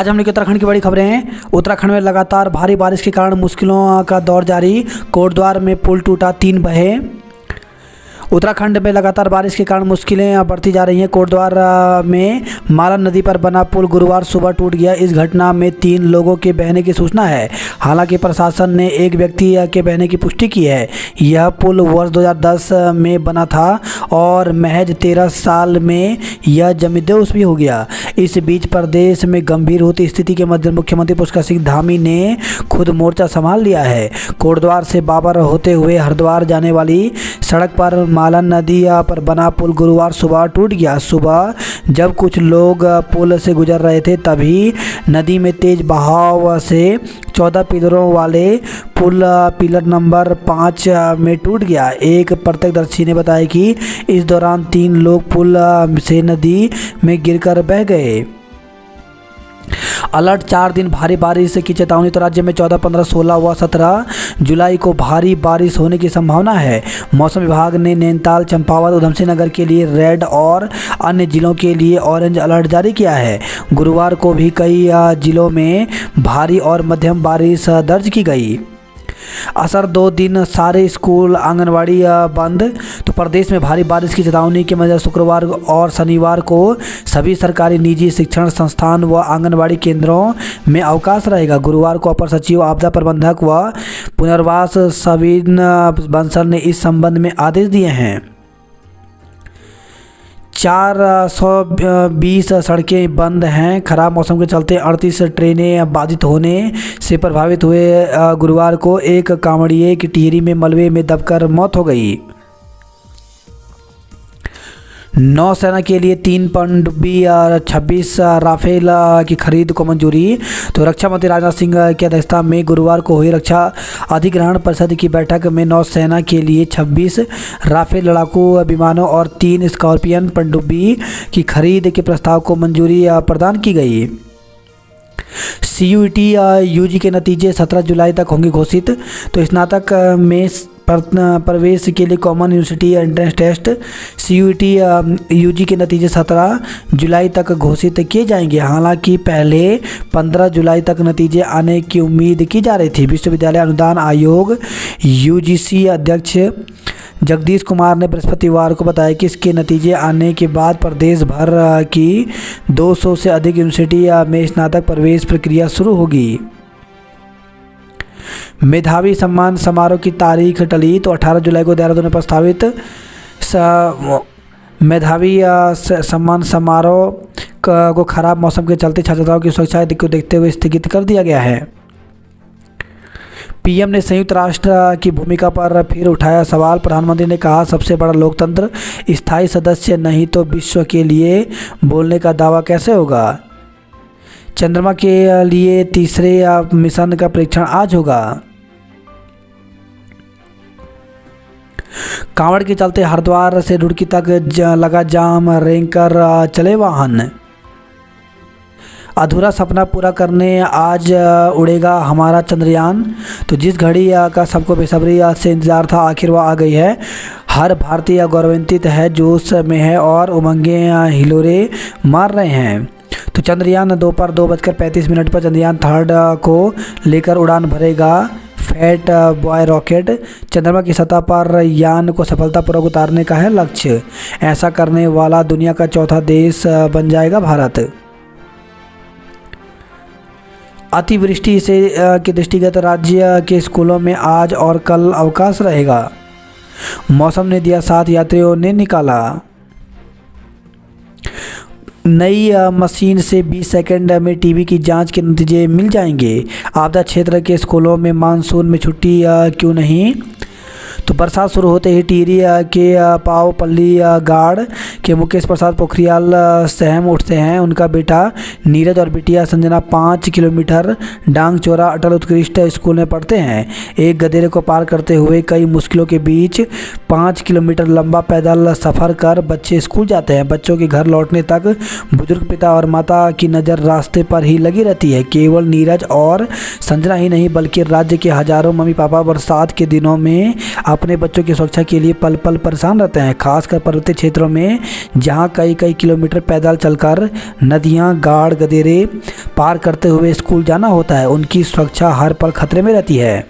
आज हमने उत्तराखंड की बड़ी खबरें हैं। उत्तराखंड में लगातार भारी बारिश के कारण मुश्किलों का दौर जारी। कोटद्वार में पुल टूटा, 3 बहे। उत्तराखंड में लगातार बारिश के कारण मुश्किलें बढ़ती जा रही हैं। कोटद्वार में मालन नदी पर बना पुल गुरुवार सुबह टूट गया। इस घटना में 3 लोगों के बहने की सूचना है। हालांकि प्रशासन ने एक व्यक्ति के बहने की पुष्टि की है। यह पुल वर्ष 2010 में बना था और महज 13 साल में यह जमींदोज भी हो गया। इस बीच प्रदेश में गंभीर होती स्थिति के मध्य मुख्यमंत्री पुष्कर सिंह धामी ने खुद मोर्चा संभाल लिया है। कोटद्वार से बाबर होते हुए हरिद्वार जाने वाली सड़क पर मालन नदी पर बना पुल गुरुवार सुबह टूट गया। सुबह जब कुछ लोग पुल से गुजर रहे थे तभी नदी में तेज बहाव से 14 पिलरों वाले पुल पिलर नंबर 5 में टूट गया। एक प्रत्यक्षदर्शी ने बताया कि इस दौरान 3 लोग पुल से नदी में गिरकर बह गए। अलर्ट, 4 दिन भारी बारिश की चेतावनी। तो राज्य में 14, 15, 16 व 17 जुलाई को भारी बारिश होने की संभावना है। मौसम विभाग ने नैनीताल, चंपावत, उधमसिंह नगर के लिए रेड और अन्य जिलों के लिए ऑरेंज अलर्ट जारी किया है। गुरुवार को भी कई जिलों में भारी और मध्यम बारिश दर्ज की गई। असर 2 दिन सारे स्कूल आंगनवाड़ी बंद। तो प्रदेश में भारी बारिश की चेतावनी के मद्देनजर शुक्रवार और शनिवार को सभी सरकारी निजी शिक्षण संस्थान व आंगनवाड़ी केंद्रों में अवकाश रहेगा। गुरुवार को अपर सचिव आपदा प्रबंधक व पुनर्वास सविन बंसल ने इस संबंध में आदेश दिए हैं। 420 सड़कें बंद हैं। खराब मौसम के चलते 38 ट्रेनें बाधित होने से प्रभावित हुए। गुरुवार को एक कांवड़िए की टिहरी में मलबे में दबकर मौत हो गई। नौसेना के लिए 3 पनडुब्बी 26 राफेल की खरीद को मंजूरी। तो रक्षा मंत्री राजनाथ सिंह की अध्यक्षता में गुरुवार को हुई रक्षा अधिग्रहण परिषद की बैठक में नौसेना के लिए 26 राफेल लड़ाकू विमानों और 3 स्कॉर्पियन पनडुब्बी की खरीद के प्रस्ताव को मंजूरी प्रदान की गई। CUET UG के नतीजे 17 जुलाई तक होंगे घोषित। तो स्नातक में प्रवेश के लिए common university entrance test CUET UG के नतीजे 17 जुलाई तक घोषित किए जाएंगे। हालांकि पहले 15 जुलाई तक नतीजे आने की उम्मीद की जा रही थी। विश्वविद्यालय अनुदान आयोग UGC अध्यक्ष जगदीश कुमार ने बृहस्पतिवार को बताया कि इसके नतीजे आने के बाद प्रदेश भर की 200 से अधिक यूनिवर्सिटी में स्नातक प्रवेश प्रक्रिया शुरू होगी। मेधावी सम्मान समारोह की तारीख टली। तो 18 जुलाई को देहरादून में प्रस्तावित मेधावी सम्मान समारोह को खराब मौसम के चलते छात्राओं की सुरक्षा को देखते हुए स्थगित कर दिया गया है। PM ने संयुक्त राष्ट्र की भूमिका पर फिर उठाया सवाल। प्रधानमंत्री ने कहा, सबसे बड़ा लोकतंत्र स्थायी सदस्य नहीं तो विश्व के लिए बोलने का दावा कैसे होगा। चंद्रमा के लिए तीसरे मिशन का परीक्षण आज होगा। कांवड़ के चलते हरिद्वार से रुड़की तक लगा जाम, रेंग कर चले वाहन। अधूरा सपना पूरा करने आज उड़ेगा हमारा चंद्रयान। तो जिस घड़ी का सबको बेसब्री से इंतजार था, आखिर वह आ गई है। हर भारतीय गौरवान्वित है, जोश में है और उमंगे हिलोरे मार रहे हैं। तो चंद्रयान दोपहर 2:35 पर चंद्रयान 3 को लेकर उड़ान भरेगा। Fat boy rocket. चंद्रमा की सतह पर यान को सफलतापूर्वक उतारने का है लक्ष्य। ऐसा करने वाला दुनिया का 4था देश बन जाएगा भारत। अतिवृष्टि से के दृष्टिगत राज्य के स्कूलों में आज और कल अवकाश रहेगा। मौसम ने दिया साथ, यात्रियों ने निकाला। नई मशीन से 20 सेकंड में टीबी की जांच के नतीजे मिल जाएंगे। आपदा क्षेत्र के स्कूलों में मानसून में छुट्टी क्यों नहीं। तो बरसात शुरू होते ही टिहरी के पावपल्ली गाड़ के मुकेश प्रसाद पोखरियाल सहम उठते हैं। उनका बेटा नीरज और बिटिया संजना 5 किलोमीटर डांगचोरा अटल उत्कृष्ट स्कूल में पढ़ते हैं। एक गधेरे को पार करते हुए कई मुश्किलों के बीच 5 किलोमीटर लंबा पैदल सफ़र कर बच्चे स्कूल जाते हैं। बच्चों के घर लौटने तक बुजुर्ग पिता और माता की नज़र रास्ते पर ही लगी रहती है। केवल नीरज और संजना ही नहीं बल्कि राज्य के हजारों मम्मी पापा बरसात के दिनों में अपने बच्चों की सुरक्षा के लिए पल पल परेशान रहते हैं, खासकर पर्वतीय क्षेत्रों में जहां कई कई किलोमीटर पैदल चलकर नदियां, गाड़, गदेरे पार करते हुए स्कूल जाना होता है। उनकी सुरक्षा हर पल खतरे में रहती है।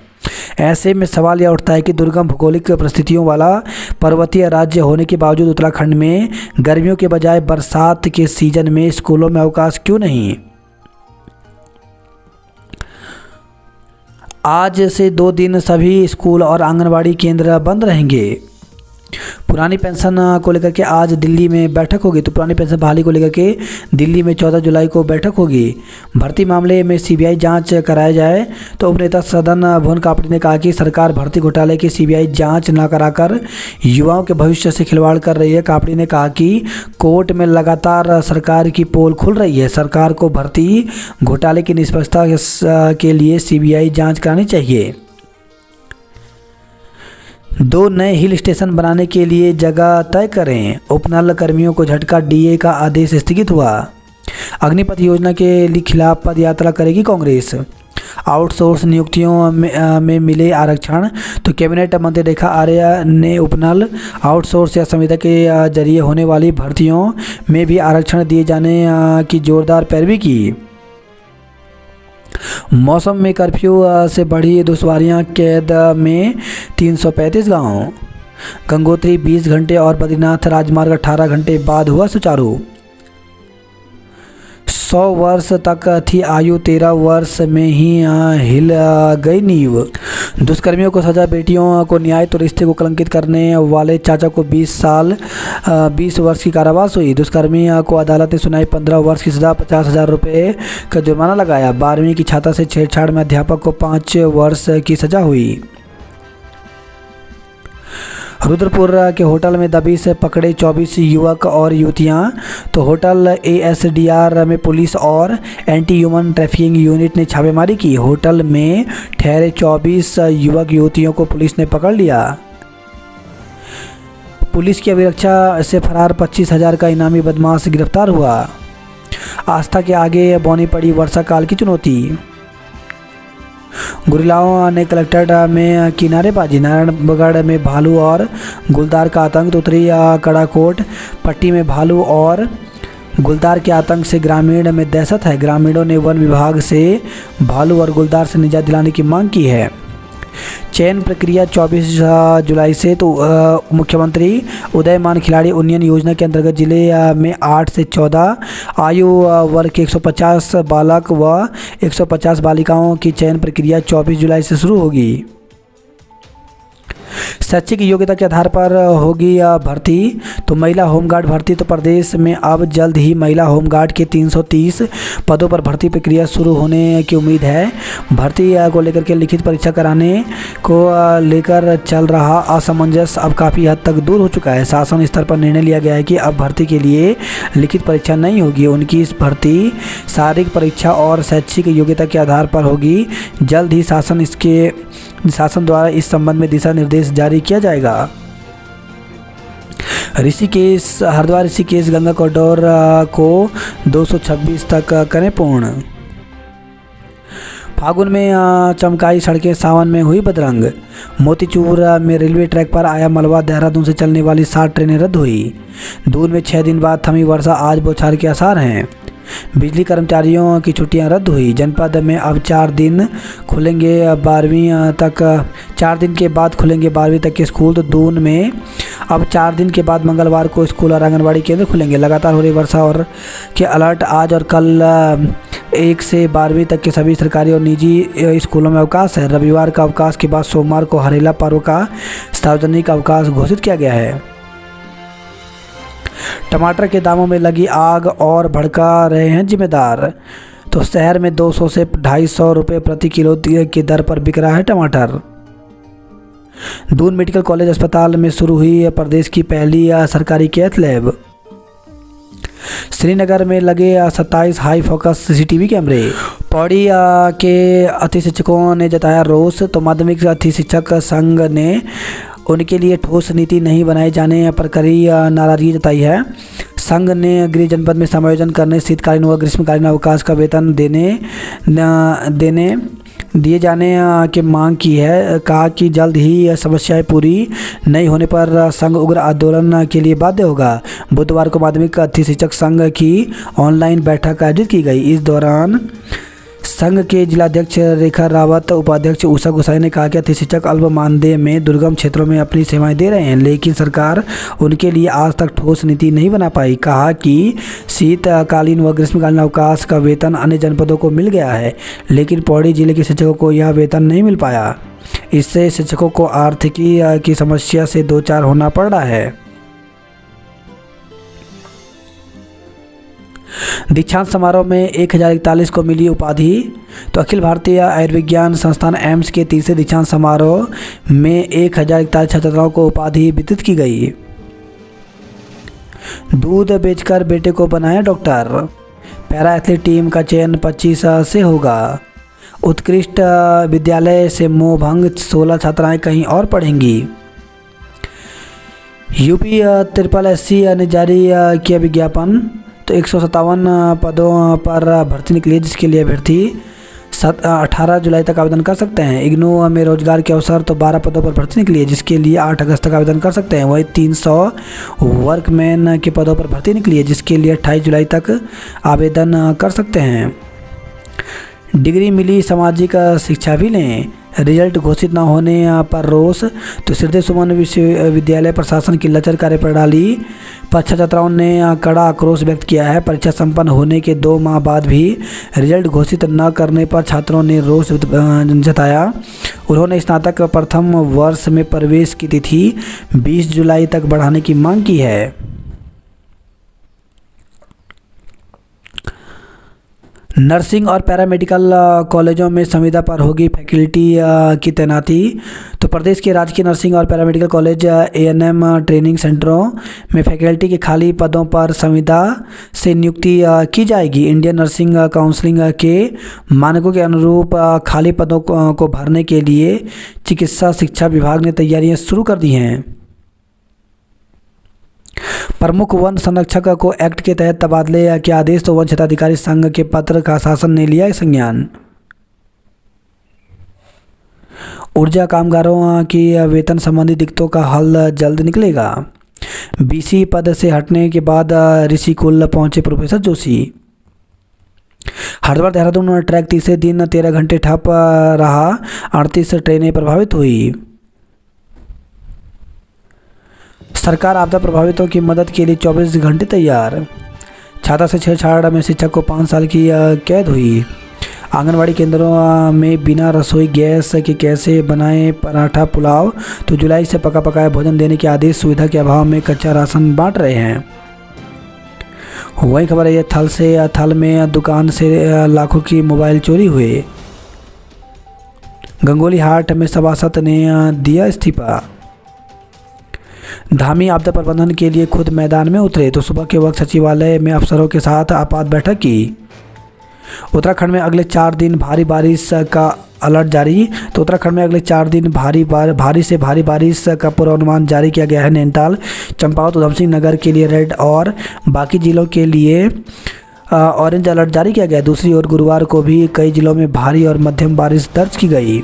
ऐसे में सवाल यह उठता है कि दुर्गम भौगोलिक परिस्थितियों वाला पर्वतीय राज्य होने के बावजूद उत्तराखंड में गर्मियों के बजाय बरसात के सीजन में स्कूलों में अवकाश क्यों नहीं। आज से 2 दिन सभी स्कूल और आंगनबाड़ी केंद्र बंद रहेंगे। पुरानी पेंशन को लेकर के आज दिल्ली में बैठक होगी। तो पुरानी पेंशन बहाली को लेकर के दिल्ली में 14 जुलाई को बैठक होगी। भर्ती मामले में सीबीआई जांच कराया जाए। तो उपनेता सदन भुवन कापड़ी ने कहा कि सरकार भर्ती घोटाले की सीबीआई जांच न कराकर युवाओं के भविष्य से खिलवाड़ कर रही है। कापड़ी ने कहा कि कोर्ट में लगातार सरकार की पोल खुल रही है। सरकार को भर्ती घोटाले की निष्पक्षता के लिए सीबीआई जांच करानी चाहिए। 2 नए हिल स्टेशन बनाने के लिए जगह तय करें। उपनल कर्मियों को झटका, डीए का आदेश स्थगित हुआ। अग्निपथ योजना के खिलाफ पदयात्रा करेगी कांग्रेस। आउटसोर्स नियुक्तियों में मिले आरक्षण। तो कैबिनेट मंत्री रेखा आर्य ने उपनल, आउटसोर्स या संविदा के जरिए होने वाली भर्तियों में भी आरक्षण दिए जाने की जोरदार पैरवी की। मौसम में कर्फ्यू से बढ़ी दुश्वारियां, कैद में 335 गांव। गंगोत्री 20 घंटे और बद्रीनाथ राजमार्ग 18 घंटे बाद हुआ सुचारू। 100 वर्ष तक थी आयु, 13 वर्ष में ही हिल गई नींव। दुष्कर्मियों को सजा, बेटियों को न्याय तो रिश्ते को कलंकित करने वाले चाचा को 20 वर्ष की कारावास हुई। दुष्कर्मी को अदालत ने सुनाई 15 वर्ष की सजा, 50,000 रुपये का जुर्माना लगाया। 12वीं की छात्रा से छेड़छाड़ में अध्यापक को 5 वर्ष की सजा हुई। रुद्रपुर के होटल में दबिश से पकड़े 24 युवक और युवतियां। तो होटल एएसडीआर में पुलिस और एंटी ह्यूमन ट्रैफिकिंग यूनिट ने छापेमारी की। होटल में ठहरे 24 युवक युवतियों को पुलिस ने पकड़ लिया। पुलिस की अभिरक्षा से फरार 25,000 का इनामी बदमाश गिरफ्तार हुआ। आस्था के आगे बौनी पड़ी वर्षा काल की चुनौती। गुरिल्लाओं ने कलेक्ट्रेट में की नारेबाजी। नारायणगढ़ में भालू और गुलदार का आतंक। उत्तरी कड़ाकोट पट्टी में भालू और गुलदार के आतंक से ग्रामीण में दहशत है। ग्रामीणों ने वन विभाग से भालू और गुलदार से निजात दिलाने की मांग की है। चयन प्रक्रिया 24 जुलाई से। तो मुख्यमंत्री उदयमान खिलाड़ी उन्नयन योजना के अंतर्गत जिले में 8 से 14 आयु वर्ग के 150 बालक व 150 बालिकाओं की चयन प्रक्रिया 24 जुलाई से शुरू होगी। शैक्षिक योग्यता के आधार पर होगी भर्ती। तो महिला होमगार्ड भर्ती। तो प्रदेश में अब जल्द ही महिला होमगार्ड के 330 पदों पर भर्ती प्रक्रिया शुरू होने की उम्मीद है। भर्ती को लेकर के लिखित परीक्षा कराने को लेकर चल रहा असमंजस अब काफ़ी हद तक दूर हो चुका है। शासन स्तर पर निर्णय लिया गया है कि अब भर्ती के लिए लिखित परीक्षा नहीं होगी। उनकी इस भर्ती शारीरिक परीक्षा और शैक्षिक योग्यता के आधार पर होगी। जल्द ही शासन द्वारा इस संबंध में दिशा निर्देश जारी किया जाएगा। हरिद्वार ऋषिकेश गंगा कॉरिडोर को 226 तक करें पूर्ण। फागुन में चमकाई सड़कें, सावन में हुई बदरंग। मोतीचूर में रेलवे ट्रैक पर आया मलबा, देहरादून से चलने वाली 60 ट्रेनें रद्द हुई। दून में 6 दिन बाद थमी वर्षा, आज बौछार के आसार हैं। बिजली कर्मचारियों की छुट्टियां रद्द हुई। जनपद में अब 4 दिन खुलेंगे 12वीं तक, 4 दिन के बाद खुलेंगे 12वीं तक के स्कूल। तो दून में अब 4 दिन के बाद मंगलवार को स्कूल और आंगनबाड़ी केंद्र खुलेंगे। लगातार हो रही वर्षा और के अलर्ट। आज और कल 1 से 12वीं तक के सभी सरकारी और निजी स्कूलों में अवकाश है। रविवार का अवकाश के बाद सोमवार को हरेला पर्व का सार्वजनिक अवकाश घोषित किया गया है। टमाटर के दामों में लगी आग और भड़का रहे हैं जिम्मेदार। तो शहर में 200 से 250 रुपये प्रति किलो की दर पर बिक रहा है टमाटर। दून मेडिकल कॉलेज अस्पताल में शुरू हुई प्रदेश की पहली सरकारी कैथ लैब। श्रीनगर में लगे 27 हाई फोकस सीसीटीवी कैमरे। पौड़ी के अति शिक्षकों ने जताया रोष। तो माध्यमिक अति शिक्षक संघ ने उनके लिए ठोस नीति नहीं बनाए जाने पर कड़ी नाराजगी जताई है। संघ ने गृह जनपद में समायोजन करने, शीतकालीन व ग्रीष्मकालीन अवकाश का वेतन देने दिए जाने की मांग की है। कहा कि जल्द ही समस्याएं पूरी नहीं होने पर संघ उग्र आंदोलन के लिए बाध्य होगा। बुधवार को माध्यमिक अधि शिक्षक संघ की ऑनलाइन बैठक आयोजित की गई। इस दौरान संघ के जिलाध्यक्ष रेखा रावत, उपाध्यक्ष उषा गोसाई ने कहा कि अधि शिक्षक अल्प मानदेय में दुर्गम क्षेत्रों में अपनी सेवाएं दे रहे हैं, लेकिन सरकार उनके लिए आज तक ठोस नीति नहीं बना पाई। कहा कि शीतकालीन व ग्रीष्मकालीन अवकाश का वेतन अन्य जनपदों को मिल गया है, लेकिन पौड़ी जिले के शिक्षकों को यह वेतन नहीं मिल पाया। इससे शिक्षकों को आर्थिकी की समस्या से दो चार होना पड़ रहा है। दीक्षांत समारोह में 1041 को मिली उपाधि। तो अखिल भारतीय आयुर्विज्ञान संस्थान एम्स के तीसरे दीक्षांत समारोह में 1041 छात्राओं को उपाधि वितरित की गई। दूध बेचकर बेटे को बनाया डॉक्टर। पैरा एथलीट टीम का चयन 25 से होगा। उत्कृष्ट विद्यालय से मोह भंग, 16 छात्राएं कहीं और पढ़ेंगी। यूपी SSC ने जारी किया विज्ञापन। तो 157 पदों पर भर्ती निकली है, जिसके लिए अभ्यर्थी 18 जुलाई तक आवेदन कर सकते हैं। इग्नू में रोजगार के अवसर तो 12 पदों पर भर्ती निकली है, जिसके लिए 8 अगस्त तक आवेदन कर सकते हैं। वही 300 वर्कमैन के पदों पर भर्ती निकली है, जिसके लिए 28 जुलाई तक आवेदन कर सकते हैं। डिग्री मिली, सामाजिक शिक्षा भी लें। रिजल्ट घोषित न होने पर रोष। तो श्रीदेव सुमन विश्वविद्यालय प्रशासन की लचर कार्यप्रणाली पर छात्राओं ने कड़ा आक्रोश व्यक्त किया है। परीक्षा संपन्न होने के 2 माह बाद भी रिजल्ट घोषित न करने पर छात्रों ने रोष जताया। उन्होंने स्नातक प्रथम वर्ष में प्रवेश की तिथि 20 जुलाई तक बढ़ाने की मांग की है। नर्सिंग और पैरामेडिकल कॉलेजों में संविदा पर होगी फैकल्टी की तैनाती। तो प्रदेश के राजकीय नर्सिंग और पैरामेडिकल कॉलेज ANM ट्रेनिंग सेंटरों में फैकल्टी के खाली पदों पर संविदा से नियुक्ति की जाएगी। इंडियन नर्सिंग काउंसिल के मानकों के अनुरूप खाली पदों को भरने के लिए चिकित्सा शिक्षा विभाग ने तैयारियां शुरू कर दी हैं। प्रमुख वन संरक्षक को एक्ट के तहत तबादले के आदेश। तो वन क्षेत्राधिकारी संघ के पत्र का शासन ने लिया संज्ञान। ऊर्जा कामगारों की वेतन संबंधी दिक्कतों का हल जल्द निकलेगा। BC पद से हटने के बाद ऋषिकुल पहुंचे प्रोफेसर जोशी। हरिद्वार देहरादून ट्रैक तीसरे दिन 13 घंटे ठप रहा, 38 ट्रेनें प्रभावित हुई। सरकार आपदा प्रभावितों की मदद के लिए 24 घंटे तैयार। छात्रा से छेड़छाड़ में शिक्षक को 5 साल की कैद हुई। आंगनवाड़ी केंद्रों में बिना रसोई गैस के कैसे बनाएं पराठा पुलाव। तो जुलाई से पका पकाया भोजन देने के आदेश। सुविधा के अभाव में कच्चा राशन बांट रहे हैं। वही खबर है, थल में दुकान से लाखों की मोबाइल चोरी हुए। गंगोली हाट में सभासद ने दिया इस्तीफा। धामी आपदा प्रबंधन के लिए खुद मैदान में उतरे। तो सुबह के वक्त सचिवालय में अफसरों के साथ आपात बैठक की। उत्तराखंड में अगले 4 दिन भारी बारिश का अलर्ट जारी। तो उत्तराखंड में अगले 4 दिन भारी से भारी बारिश का पूर्वानुमान जारी किया गया है। नैनीताल, चंपावत, उधम सिंह नगर के लिए रेड और बाकी जिलों के लिए ऑरेंज अलर्ट जारी किया गया। दूसरी ओर गुरुवार को भी कई जिलों में भारी और मध्यम बारिश दर्ज की गई।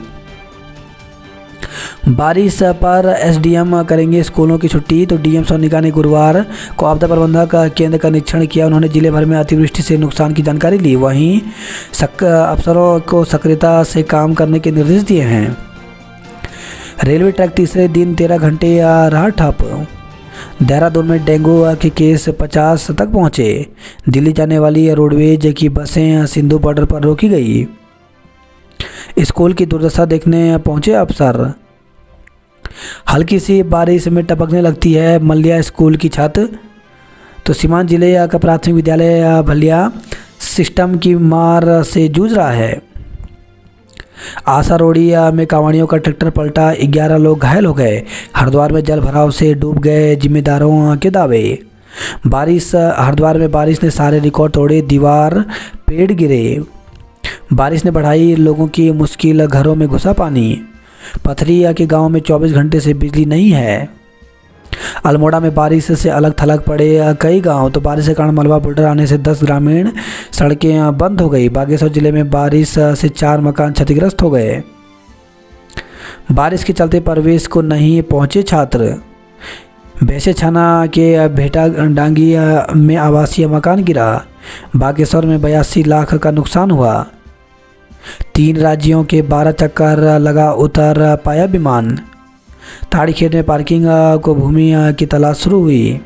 बारिश पर SDM करेंगे स्कूलों की छुट्टी। तो DM सोनिका ने गुरुवार को आपदा प्रबंधक केंद्र का निरीक्षण किया। उन्होंने जिले भर में अतिवृष्टि से नुकसान की जानकारी ली। वहीं अफसरों को सक्रियता से काम करने के निर्देश दिए हैं। रेलवे ट्रैक तीसरे दिन 13 घंटे रहा ठप। देहरादून में डेंगू के केस 50 तक पहुंचे। दिल्ली जाने वाली रोडवेज की बसें सिंधु बॉर्डर पर रोकी गई। स्कूल की दुर्दशा देखने पहुंचे अफसर। हल्की सी बारिश में टपकने लगती है मल्लिया स्कूल की छत। तो सीमांत जिले का प्राथमिक विद्यालय भलिया सिस्टम की मार से जूझ रहा है। आशा रोड़ी में कांवड़ियों का ट्रैक्टर पलटा, 11 लोग घायल हो गए। हरिद्वार में जल भराव से डूब गए जिम्मेदारों के दावे। हरिद्वार में बारिश ने सारे रिकॉर्ड तोड़े, दीवार पेड़ गिरे। बारिश ने बढ़ाई लोगों की मुश्किल, घरों में घुसा पानी। पथरिया के गांव में 24 घंटे से बिजली नहीं है। अल्मोड़ा में बारिश से अलग थलग पड़े कई गांव। तो बारिश के कारण मलबा बुल्डर आने से 10 ग्रामीण सड़कें बंद हो गई। बागेश्वर जिले में बारिश से 4 मकान क्षतिग्रस्त हो गए। बारिश के चलते प्रवेश को नहीं पहुंचे छात्र। भैंसे छाना के भेटा डांगी में आवासीय मकान गिरा। बागेश्वर में 82 लाख का नुकसान हुआ। 3 राज्यों के 12 चक्कर लगा उतर पाया विमान। ताड़ीखेत में पार्किंग को भूमि की तलाश शुरू हुई।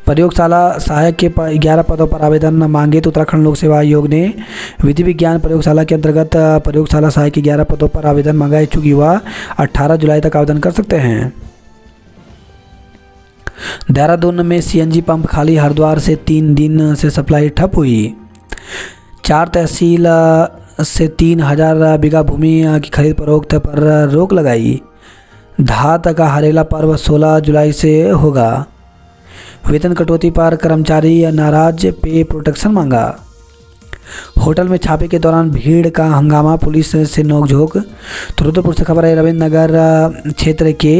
प्रयोगशाला सहायक के 11 पदों पर आवेदन मांगे। तो उत्तराखंड लोक सेवा आयोग ने विधि विज्ञान प्रयोगशाला के अंतर्गत प्रयोगशाला सहायक के 11 पदों पर आवेदन मांगा। इच्छुक युवा 18 जुलाई तक आवेदन कर सकते हैं। देहरादून में सीएनजी पंप खाली। हरिद्वार से 3 दिन से सप्लाई ठप हुई। 4 तहसील से 3000 बीघा भूमि की खरीद फरोख्त पर रोक लगाई। धात का हरेला पर्व 16 जुलाई से होगा। वेतन कटौती पर कर्मचारी नाराज, पे प्रोटेक्शन मांगा। होटल में छापे के दौरान भीड़ का हंगामा, पुलिस से नोकझोंक। तो रुद्रपुर से खबर है, रविंद्र नगर क्षेत्र के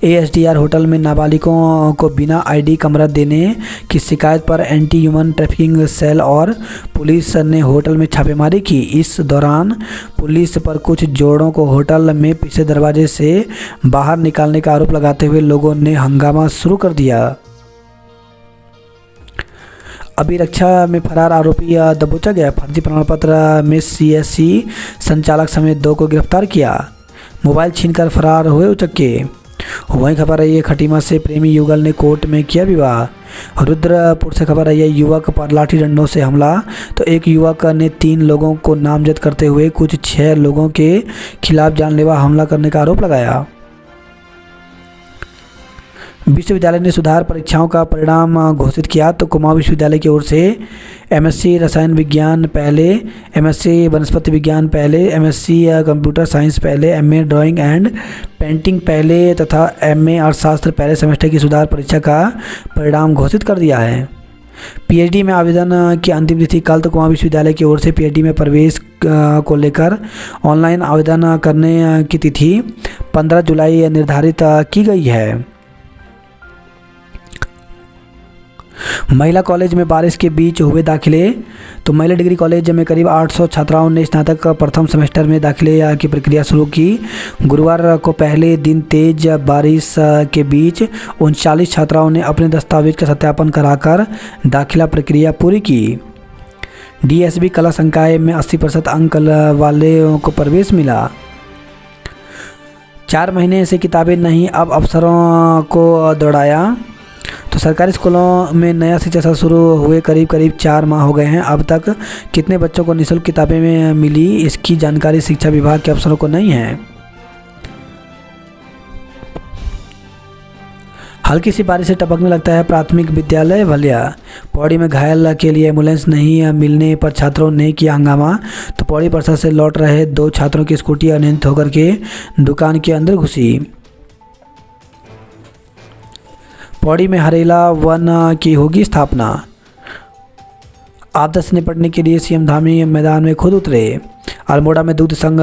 एएसडीआर होटल में नाबालिगों को बिना आईडी कमरा देने की शिकायत पर एंटी ह्यूमन ट्रैफिकिंग सेल और पुलिस ने होटल में छापेमारी की। इस दौरान पुलिस पर कुछ जोड़ों को होटल में पीछे दरवाजे से बाहर निकालने का आरोप लगाते हुए लोगों ने हंगामा शुरू कर दिया। अभिरक्षा में फरार आरोपी दबोचा गया। फर्जी प्रमाण पत्र में सीएससी संचालक समेत 2 को गिरफ्तार किया। मोबाइल छीनकर फरार हुए उचक्के। वहीं खबर है, ये खटीमा से प्रेमी युगल ने कोर्ट में किया विवाह। रुद्रपुर से खबर है, ये युवक पर लाठी डंडों से हमला। तो एक युवक ने 3 लोगों को नामजद करते हुए कुछ 6 लोगों के खिलाफ जानलेवा हमला करने का आरोप लगाया। विश्वविद्यालय ने सुधार परीक्षाओं का परिणाम घोषित किया। तो कुमाऊं विश्वविद्यालय की ओर से एमएससी रसायन विज्ञान पहले, एमएससी वनस्पति विज्ञान पहले, एमएससी कंप्यूटर साइंस पहले, एमए ड्राइंग एंड पेंटिंग पहले तथा एमए अर्थशास्त्र पहले सेमेस्टर की सुधार परीक्षा का परिणाम घोषित कर दिया है। पीएचडी में आवेदन की अंतिम तिथि कल। तो कुमाऊं विश्वविद्यालय की ओर से पीएचडी में प्रवेश को लेकर ऑनलाइन आवेदन करने की तिथि 15 जुलाई निर्धारित की गई है। महिला कॉलेज में बारिश के बीच हुए दाखिले। तो महिला डिग्री कॉलेज में करीब 800 छात्राओं ने स्नातक प्रथम सेमेस्टर में दाखिले की प्रक्रिया शुरू की। गुरुवार को पहले दिन तेज बारिश के बीच 39 छात्राओं ने अपने दस्तावेज का सत्यापन कराकर दाखिला प्रक्रिया पूरी की। डीएसबी कला संकाय में 80% अंक वाले को प्रवेश मिला। 4 महीने से किताबें नहीं, अब अफसरों को दौड़ाया। तो सरकारी स्कूलों में नया शिक्षा सत्र शुरू हुए करीब 4 माह हो गए हैं। अब तक कितने बच्चों को निःशुल्क किताबें में मिली, इसकी जानकारी शिक्षा विभाग के अफसरों को नहीं है। हल्की सी बारिश से टपकने लगता है प्राथमिक विद्यालय भलिया। पौड़ी में घायल के लिए एम्बुलेंस नहीं मिलने पर छात्रों ने किया हंगामा। तो पौड़ी परिसर से लौट रहे 2 छात्रों की स्कूटी अनियंत्रित होकर के दुकान के अंदर घुसी। पौड़ी में हरेला वन की होगी स्थापना। आपदा से निपटने के लिए सीएम धामी मैदान में खुद उतरे। अल्मोड़ा में दूध संघ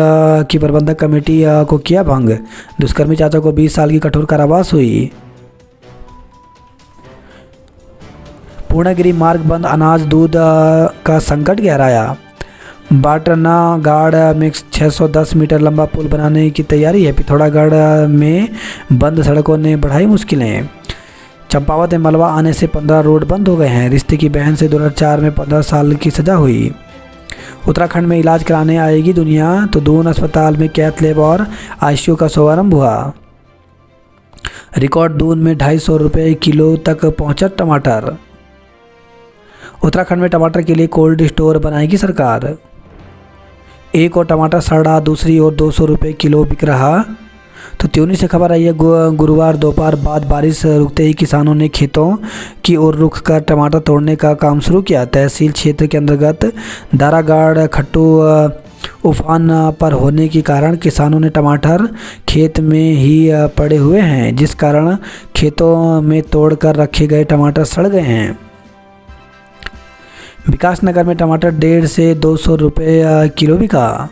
की प्रबंधक कमेटी को किया भंग। दुष्कर्मी चाचा को 20 साल की कठोर कारावास हुई। पूर्णागिरी मार्ग बंद, अनाज दूध का संकट गहराया। बाटना गाड़ में 610 मीटर लंबा पुल बनाने की तैयारी है। पिथौरागढ़ में बंद सड़कों ने बढ़ाई मुश्किलें। चंपावत में मलबा आने से 15 रोड बंद हो गए हैं। रिश्ते की बहन से 2004 में 15 साल की सजा हुई। उत्तराखंड में इलाज कराने आएगी दुनिया। तो दून अस्पताल में कैथ लैब और आईसीयू का शुभारंभ हुआ। रिकॉर्ड दून में 250 रुपये किलो तक पहुंचा टमाटर। उत्तराखंड में टमाटर के लिए कोल्ड स्टोर बनाएगी सरकार। एक और टमाटर सड़ा, दूसरी ओर 200 रुपये किलो बिक रहा। तो त्यूनी से खबर आई है, गुरुवार दोपहर बाद बारिश रुकते ही किसानों ने खेतों की ओर रुख कर टमाटर तोड़ने का काम शुरू किया। तहसील क्षेत्र के अंतर्गत दारागाड़ खट्टू उफान पर होने के कारण किसानों ने टमाटर खेत में ही पड़े हुए हैं, जिस कारण खेतों में तोड़कर रखे गए टमाटर सड़ गए हैं। विकासनगर में टमाटर 150 से 200 रुपये किलो बिका।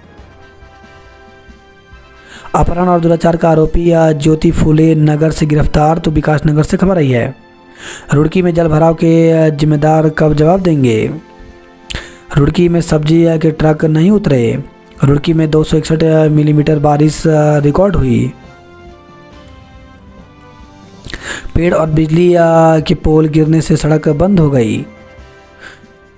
अपहरण और दुराचार का आरोपी ज्योति फूले नगर से गिरफ्तार, तो विकास नगर से खबर आई है। रुड़की में जल भराव के जिम्मेदार कब जवाब देंगे? रुड़की में सब्जी के ट्रक नहीं उतरे। रुड़की में 261 मिलीमीटर बारिश रिकॉर्ड हुई। पेड़ और बिजली के पोल गिरने से सड़क बंद हो गई।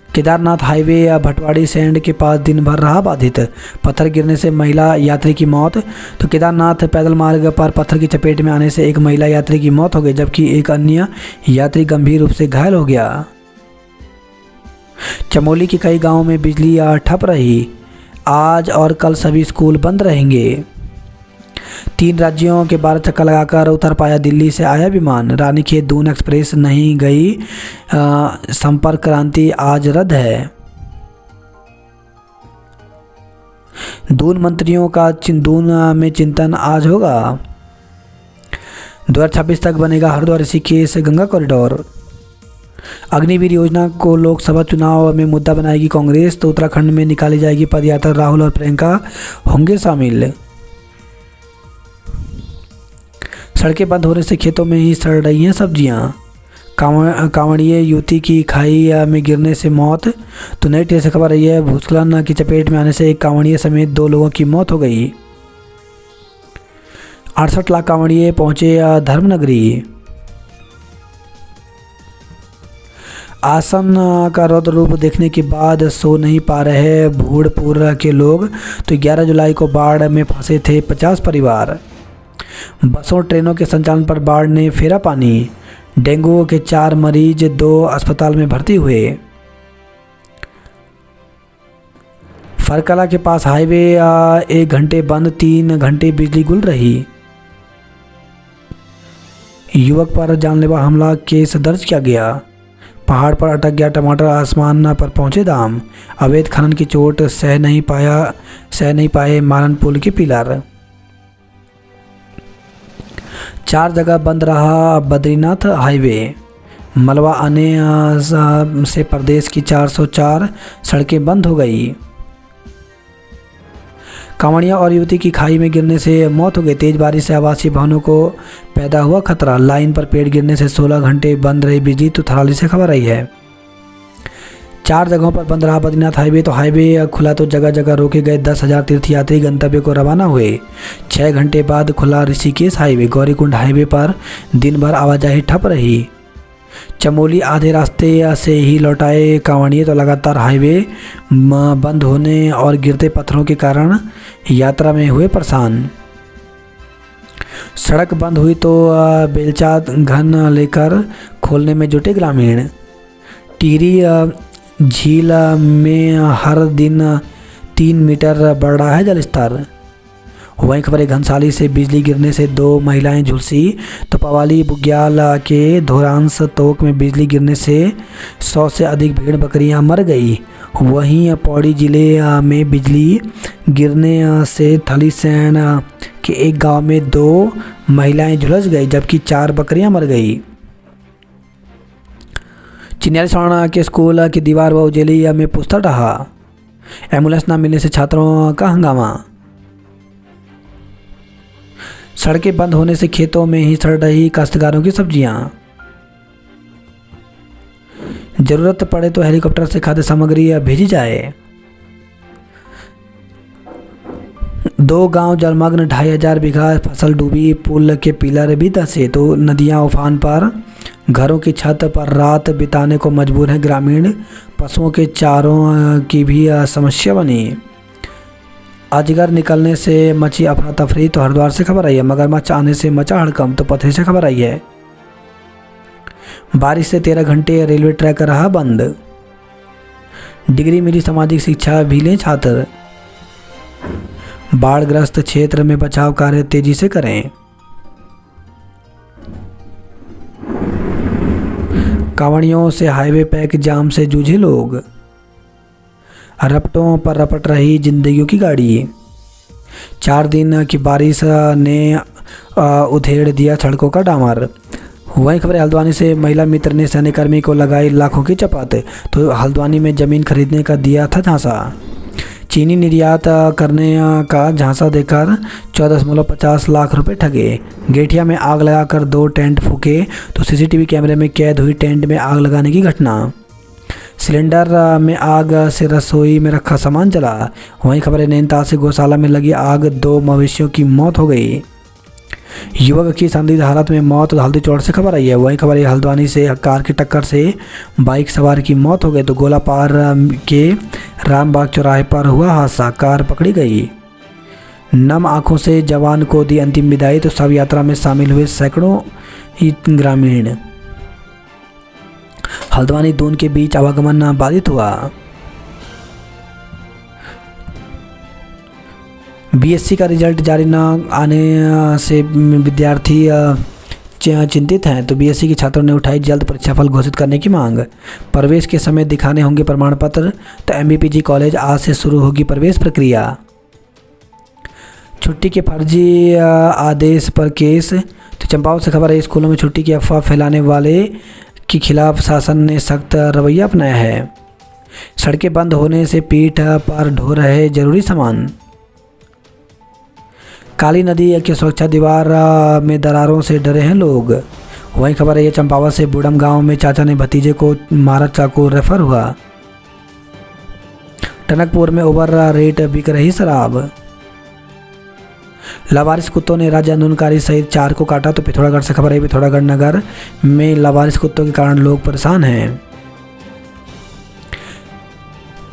केदारनाथ हाईवे भटवाड़ी सैंड के पास दिन भर रहा बाधित, पत्थर गिरने से महिला यात्री की मौत। तो केदारनाथ पैदल मार्ग पर पत्थर की चपेट में आने से एक महिला यात्री की मौत हो गई, जबकि एक अन्य यात्री गंभीर रूप से घायल हो गया। चमोली के कई गांवों में बिजली ठप रही। आज और कल सभी स्कूल बंद रहेंगे। 3 राज्यों के 12 चक्कर लगाकर उतर पाया दिल्ली से आया विमान। रानीखेत दून एक्सप्रेस नहीं गई। संपर्क क्रांति आज रद्द है। दून मंत्रियों का दून में चिंतन आज होगा। 2026 तक बनेगा हरिद्वार ऋषिकेश गंगा कॉरिडोर। अग्निवीर योजना को लोकसभा चुनाव में मुद्दा बनाएगी कांग्रेस, तो उत्तराखंड में निकाली जाएगी पदयात्रा। राहुल और प्रियंका होंगे शामिल। सड़कें बंद होने से खेतों में ही सड़ रही हैं सब्जियां। कांवड़िए युवती की खाई में गिरने से मौत, तो नई टेर से खबर आई है। भूस्खलन की चपेट में आने से एक कांवड़िए समेत 2 लोगों की मौत हो गई। 68 लाख कांवड़िए पहुंचे धर्मनगरी। आसन का रौद्र रूप देखने के बाद सो नहीं पा रहे भूड़पुर के लोग, तो 11 जुलाई को बाढ़ में फंसे थे 50 परिवार। बसों ट्रेनों के संचालन पर बाढ़ ने फेरा पानी। डेंगू के 4 मरीज 2 अस्पताल में भर्ती हुए। फरकला के पास हाईवे 1 घंटे बंद, 3 घंटे बिजली गुल रही। युवक पर जानलेवा हमला केस दर्ज किया गया। पहाड़ पर अटक गया टमाटर, आसमान पर पहुंचे दाम। अवैध खनन की चोट सह नहीं पाए मालन पुल के पिलर। 4 जगह बंद रहा बद्रीनाथ हाईवे। मलबा आने से प्रदेश की 404 सड़कें बंद हो गई। कांवड़िया और युवती की खाई में गिरने से मौत हो गई। तेज बारिश से आवासीय भवनों को पैदा हुआ खतरा। लाइन पर पेड़ गिरने से 16 घंटे बंद रही बिजली, तो थराली से खबर आई है। 4 जगहों पर बंद रहा बद्रीनाथ हाईवे, तो हाईवे खुला तो जगह जगह रोके गए 10,000 तीर्थयात्री गंतव्य को रवाना हुए। 6 घंटे बाद खुला ऋषिकेश हाईवे। गौरीकुंड हाईवे पर दिन भर आवाजाही ठप रही। चमोली आधे रास्ते से ही लौटाए कांवड़िए, तो लगातार हाईवे बंद होने और गिरते पत्थरों के कारण यात्रा में हुए परेशान। सड़क बंद हुई तो बेलचा घन लेकर खोलने में जुटे ग्रामीण। टिहरी झील में हर दिन 3 मीटर बढ़ रहा है जलस्तर। वहीं खबर है घनसाली से बिजली गिरने से 2 महिलाएं झुलसी, तो पवाली बुग्याल के धोरांस तोक में बिजली गिरने से 100 से अधिक भेड़ बकरियां मर गई। वहीं पौड़ी जिले में बिजली गिरने से थलीसैंण के एक गांव में 2 महिलाएं झुलस गई, जबकि 4 बकरियां मर गई। चिन्यालीसवाड़ा के स्कूल की दीवार व उजेली में पुस्ता ढहा। एम्बुलेंस न मिलने से छात्रों का हंगामा। सड़कें बंद होने से खेतों में ही सड़ रही काश्तकारों की सब्जियां। जरूरत पड़े तो हेलीकॉप्टर से खाद्य सामग्री भेजी जाए। 2 गांव जलमग्न, 2,500 बीघा फसल डूबी। पुल के पिलर भी धंसे, तो नदियां उफान पर। घरों की छत पर रात बिताने को मजबूर हैं ग्रामीण। पशुओं के चारों की भी समस्या बनी। अजगर निकलने से मची अफरा तफरी, तो हरिद्वार से खबर आई है। मगरमच्छ आने से मचा हड़कंप, तो पथरी से खबर आई है। बारिश से 13 घंटे रेलवे ट्रैक रहा बंद। डिग्री मिली सामाजिक शिक्षा भी लें छात्र। बाढ़ग्रस्त क्षेत्र में बचाव कार्य तेजी से करें। कांवड़ियों से हाईवे पैक जाम से जूझे लोग। रपटों पर रपट रही जिंदगियों की गाड़ी। 4 दिन की बारिश ने उधेड़ दिया सड़कों का डामर। वहीं खबर हल्द्वानी से महिला मित्र ने सैन्यकर्मी को लगाई लाखों की चपात, तो हल्द्वानी में जमीन खरीदने का दिया था झांसा। चीनी निर्यात करने का झांसा देकर 14.50 लाख रुपए ठगे। गेठिया में आग लगाकर 2 टेंट फूके तो सीसीटीवी कैमरे में कैद हुई टेंट में आग लगाने की घटना। सिलेंडर में आग से रसोई में रखा सामान जला। वहीं खबर है नैनीताल से गौशाला में लगी आग, 2 मवेशियों की मौत हो गई। युवक की संदिग्ध हालत में मौत, हल्दी चौड़ से खबर आई है। वहीं खबर है हल्द्वानी से कार की टक्कर से बाइक सवार की मौत हो गई तो गोलापार के रामबाग चौराहे पर हुआ हादसा, कार पकड़ी गई। नम आंखों से जवान को दी अंतिम विदाई तो शव यात्रा में शामिल हुए सैकड़ों ग्रामीण। हल्द्वानी दून के बीच आवागमन बाधित हुआ। बीएससी का रिजल्ट जारी न आने से विद्यार्थी चिंतित हैं तो बीएससी के छात्रों ने उठाई जल्द परीक्षाफल घोषित करने की मांग। प्रवेश के समय दिखाने होंगे प्रमाण पत्र तो एमबीपीजी कॉलेज आज से शुरू होगी प्रवेश प्रक्रिया। छुट्टी के फर्जी आदेश पर केस तो चंपावत से खबर है स्कूलों में छुट्टी की अफवाह फैलाने वाले के खिलाफ शासन ने सख्त रवैया अपनाया है। सड़कें बंद होने से पीठ पर ढो रहे जरूरी सामान। काली नदी की सुरक्षा दीवार में दरारों से डरे हैं लोग। वहीं खबर है ये चंपावत से बूढ़म गांव में चाचा ने भतीजे को मारा, चाकू रेफर हुआ। टनकपुर में ओवर रेट बिक रही शराब। लावारिस कुत्तों ने राज्य आंदोलनकारी सहित 4 को काटा तो पिथौरागढ़ से खबर है पिथौरागढ़ नगर में लावारिस कुत्तों के कारण लोग परेशान हैं।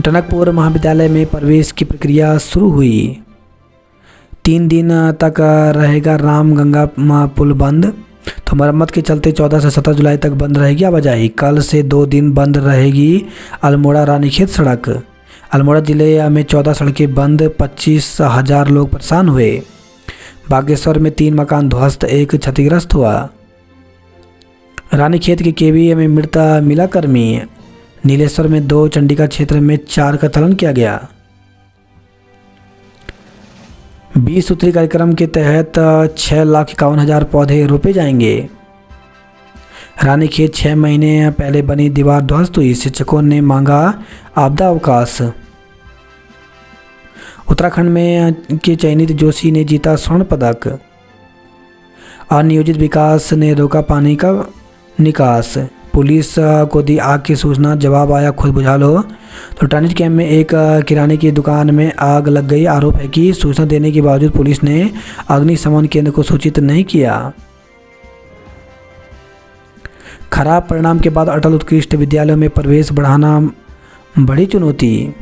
टनकपुर महाविद्यालय में प्रवेश की प्रक्रिया शुरू हुई। 3 दिन तक रहेगा रामगंगा पुल बंद तो मरम्मत के चलते 14 से 17 जुलाई तक बंद रहेगी आवाजाही। कल से 2 दिन बंद रहेगी अल्मोड़ा रानीखेत सड़क। अल्मोड़ा जिले में 14 सड़कें बंद, 25,000 लोग परेशान हुए। बागेश्वर में 3 मकान ध्वस्त, 1 क्षतिग्रस्त हुआ। रानीखेत के केवीए में मृत मिला कर्मी। नीलेश्वर में 2, चंडिका क्षेत्र में 4 का चलन किया गया। 20 सूत्री कार्यक्रम के तहत 6,51,000 पौधे रोपे जाएंगे। रानीखेत 6 महीने पहले बनी दीवार ध्वस्त हुई, शिक्षकों ने मांगा आपदा अवकाश। उत्तराखंड में के चयनित जोशी ने जीता स्वर्ण पदक। अनियोजित विकास ने रोका पानी का निकास। पुलिस को दी आग की सूचना, जवाब आया खुद बुझा लो। तो टानिज कैंप में एक किराने की दुकान में आग लग गई। आरोप है कि सूचना देने के बावजूद पुलिस ने अग्निशमन केंद्र को सूचित नहीं किया। खराब परिणाम के बाद अटल उत्कृष्ट विद्यालयों में प्रवेश बढ़ाना बड़ी चुनौती।